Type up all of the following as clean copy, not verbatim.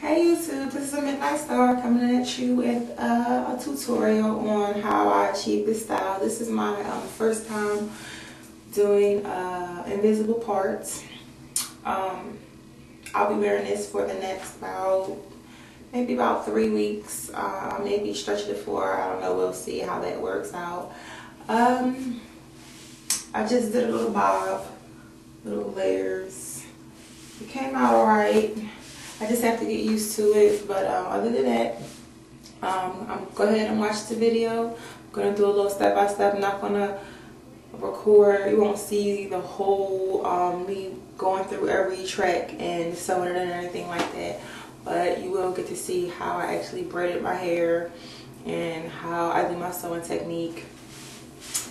Hey YouTube, this is AMidniteStar coming at you with a tutorial on how I achieve this style. This is my first time doing invisible parts. I'll be wearing this for the next maybe about 3 weeks. Maybe stretch it for, I don't know, we'll see how that works out. I just did a little bob, little layers. It came out alright. I just have to get used to it, but other than that, I'm go ahead and watch the video. I'm gonna do a little step by step. I'm not gonna record. You won't see the whole me going through every track and sewing it in or anything like that, but you will get to see how I actually braided my hair and how I do my sewing technique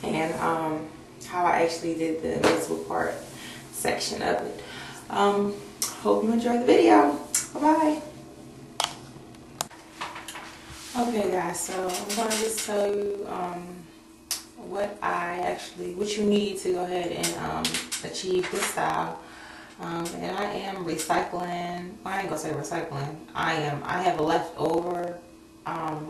and how I actually did the invisible part section of it. Hope you enjoy the video. Bye-bye. Okay guys, so I'm going to just tell you what you need to go ahead and achieve this style. And I am recycling, well, I ain't gonna say recycling, I have a leftover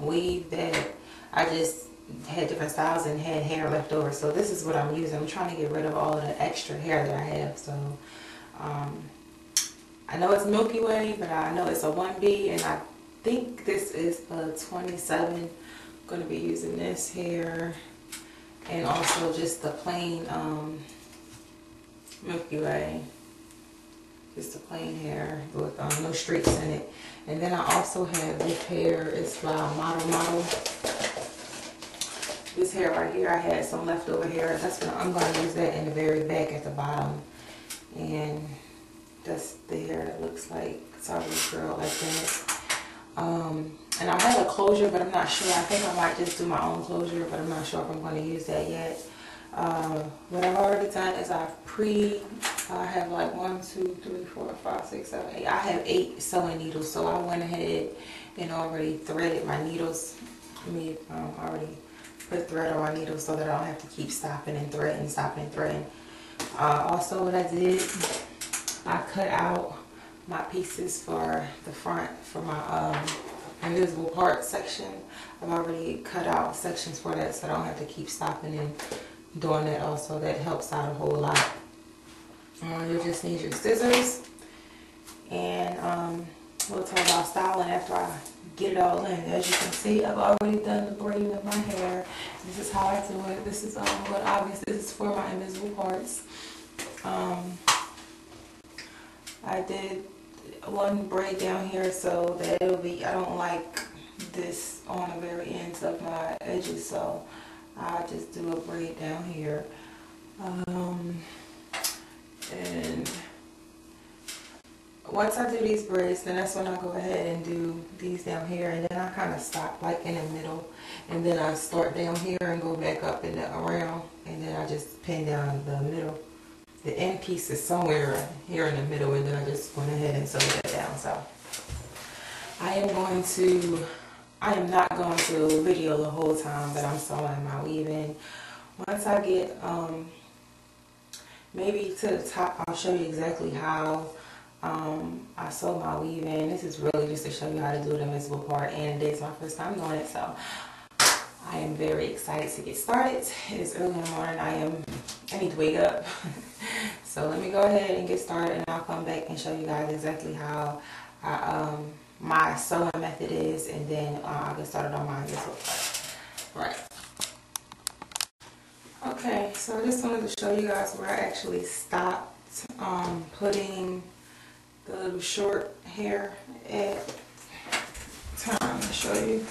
weave that I just had different styles and had hair left over, so this is what I'm using. I'm trying to get rid of all of the extra hair that I have. So I know it's Milky Way, but I know it's a 1B, and I think this is a 27. I'm going to be using this here, and also just the plain Milky Way, just the plain hair with no streaks in it. And then I also have this hair. It's by Model. This hair right here, I had some leftover hair. I'm going to use that in the very back at the bottom, and that's the hair that looks like it's already curled like that. And I have a closure, but I'm not sure. I think I might just do my own closure, but I'm not sure if I'm going to use that yet. What I've already done is I have like 1, 2, 3, 4, 5, 6, 7, 8. I have 8 sewing needles, so I went ahead and already threaded my needles. Already put thread on my needles so that I don't have to keep stopping and threading, also what I did, I cut out my pieces for the front for my invisible part section. I've already cut out sections for that so I don't have to keep stopping and doing that. Also, that helps out a whole lot. You'll just need your scissors, and we'll talk about styling after I get it all in. As you can see, I've already done the braiding of my hair. This is how I do it. This is but obviously this is for my invisible parts. I did one braid down here so that it'll be, I don't like this on the very ends of my edges, so I just do a braid down here. And once I do these braids, then that's when I go ahead and do these down here, and then I kind of stop like in the middle, and then I start down here and go back up and around, and then I just pin down the middle. The end piece is somewhere here in the middle, and then I just went ahead and sewed that down. So I am not going to video the whole time that I'm sewing my weaving. Once I get maybe to the top, I'll show you exactly how I sew my weaving. This is really just to show you how to do the invisible part, and it is my first time doing it, so I am very excited to get started. It is early in the morning. I need to wake up. So let me go ahead and get started, and I'll come back and show you guys exactly how my sewing method is, and then I'll get started on my invisible part. Right. Okay, so I just wanted to show you guys where I actually stopped putting the little short hair at. Time to show you.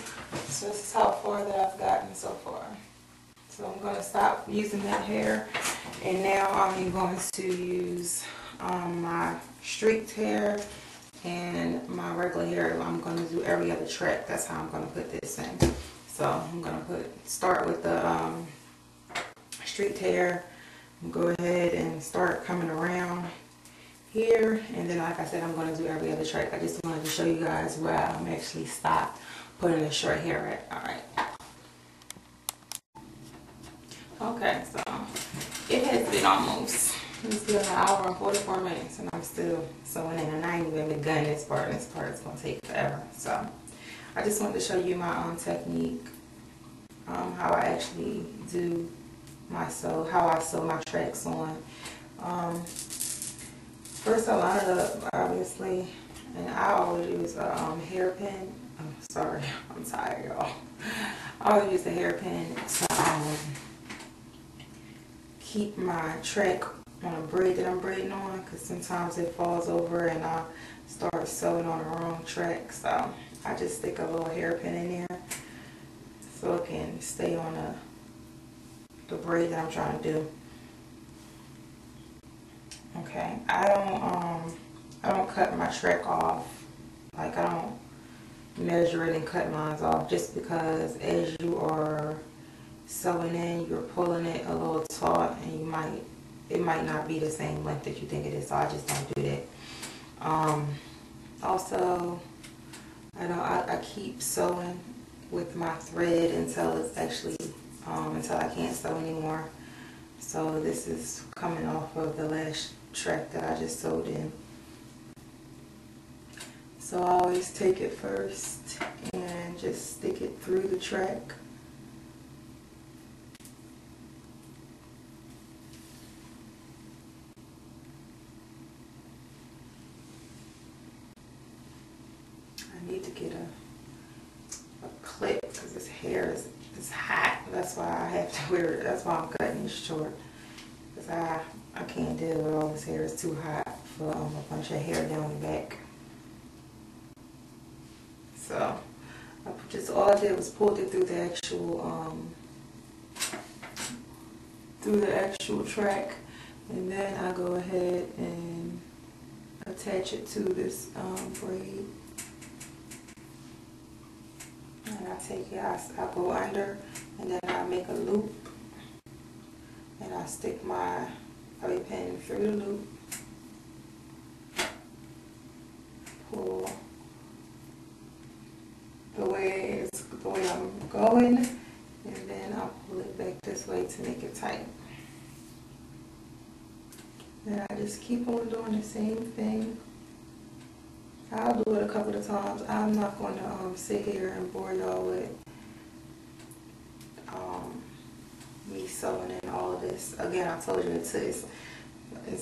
So this is how far that I've gotten so far. So I'm going to stop using that hair, and now I'm going to use my streaked hair and my regular hair. I'm going to do every other track. That's how I'm going to put this in. So I'm going to start with the streaked hair, and go ahead and start coming around here, and then like I said, I'm going to do every other track. I just wanted to show you guys where I'm actually stopped putting the short hair at. Alright. Okay, so it has been almost It's been an hour and 44 minutes and I'm still sewing in, and I ain't even begun this part, and this part is going to take forever. So I just wanted to show you my own technique, how I actually do my how I sew my tracks on. First I line it up, obviously, and I always use a hairpin. I'm sorry, I'm tired, y'all. I always use a hairpin to keep my track on a braid that I'm braiding on, because sometimes it falls over and I start sewing on the wrong track. So I just stick a little hairpin in there so it can stay on the braid that I'm trying to do. Okay, I don't cut my track off. Like, I don't measure it and cut mine off, just because as you are sewing in, you're pulling it a little taut, and it might not be the same length that you think it is. So I just don't do that. Also, I keep sewing with my thread until it's actually until I can't sew anymore. So this is coming off of the last track that I just sewed in. So I always take it first and just stick it through the track. I need to get a clip because this hair is hot. That's why I have to wear it. That's why I'm cutting it short, because I can't deal with all this hair. It's too hot for a bunch of hair down the back. So all I did was pulled it through the actual track, and then I go ahead and attach it to this braid. And I take it, I go under, and then I make a loop, and I stick my bobby pin through the loop, pull the way I'm going, and then I'll pull it back this way to make it tight. And I just keep on doing the same thing. I'll do it a couple of times. I'm not going to sit here and bore y'all with me sewing in all of this. Again, I told you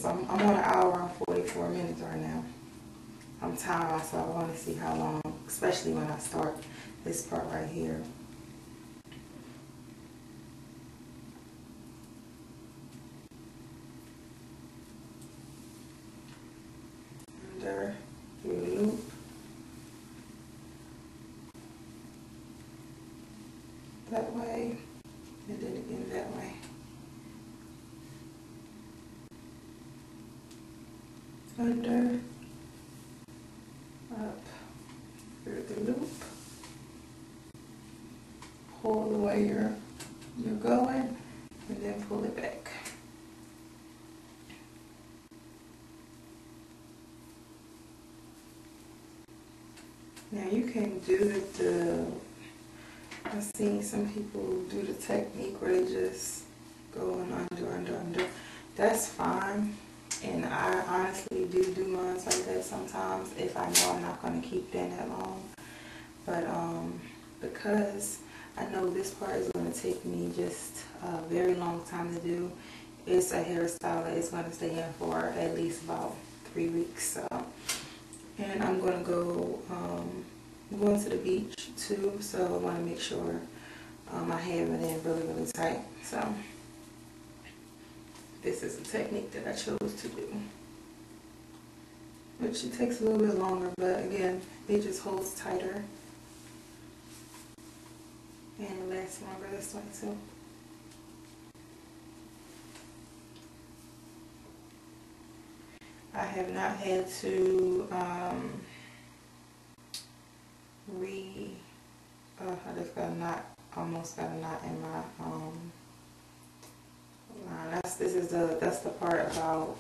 I'm on an hour and 44 minutes right now. I'm tired myself. I want to see how long, especially when I start this part right here. Under, through the loop. That way, and then again that way. Under, up, through the loop, pull the way you're going, and then pull it back. Now you can do I've seen some people do the technique where they just go under. That's fine. And I honestly do mine like that sometimes if I know I'm not going to keep them that long. But because I know this part is going to take me just a very long time to do, it's a hairstyle that is going to stay in for at least about 3 weeks. So, and I'm going to go, I'm going to the beach too, so I want to make sure I have it in really tight. So this is a technique that I chose to do, which it takes a little bit longer, but again, it just holds tighter and it lasts longer this way too. I have not had to I just got a knot, almost got a knot in my line. That's the part about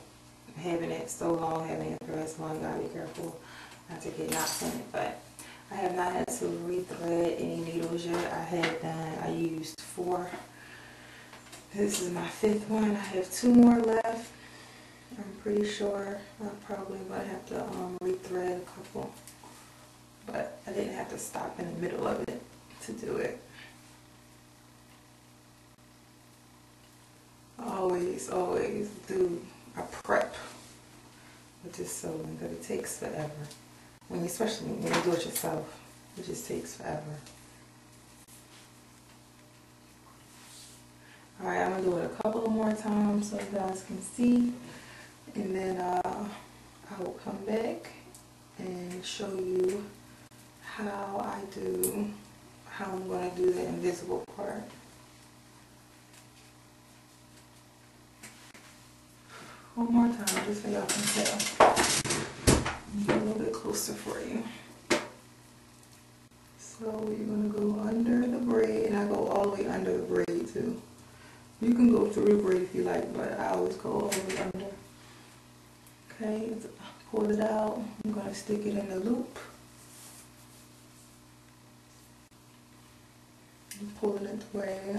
having it so long, having it thread so long. You gotta be careful not to get knots in it. But I have not had to rethread any needles yet. I used 4. This is my 5th one. I have 2 more left. pretty sure I'm probably going to have to rethread a couple, but I didn't have to stop in the middle of it to do it. Always do a prep with this sewing, because it takes forever. Especially when you do it yourself, it just takes forever. Alright, I'm going to do it a couple of more times so you guys can see. And then I will come back and show you how I'm going to do the invisible part. One more time, just so y'all can tell. Get a little bit closer for you. So you're going to go under the braid, and I go all the way under the braid too. You can go through the braid if you like, but I always go all the way under. Okay, pull it out. I'm going to stick it in the loop. Pulling it the way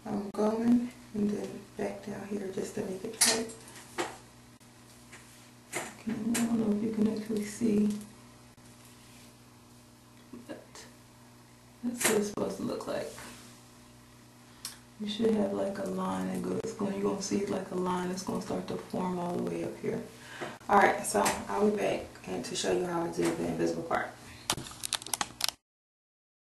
I'm going, and then back down here just to make it tight. Okay, I don't know if you can actually see, but that's what it's supposed to look like. You should have like a line that goes, you're going to see like a line that's going to start to form all the way up here. Alright, so I'll be back and to show you how I do the invisible part.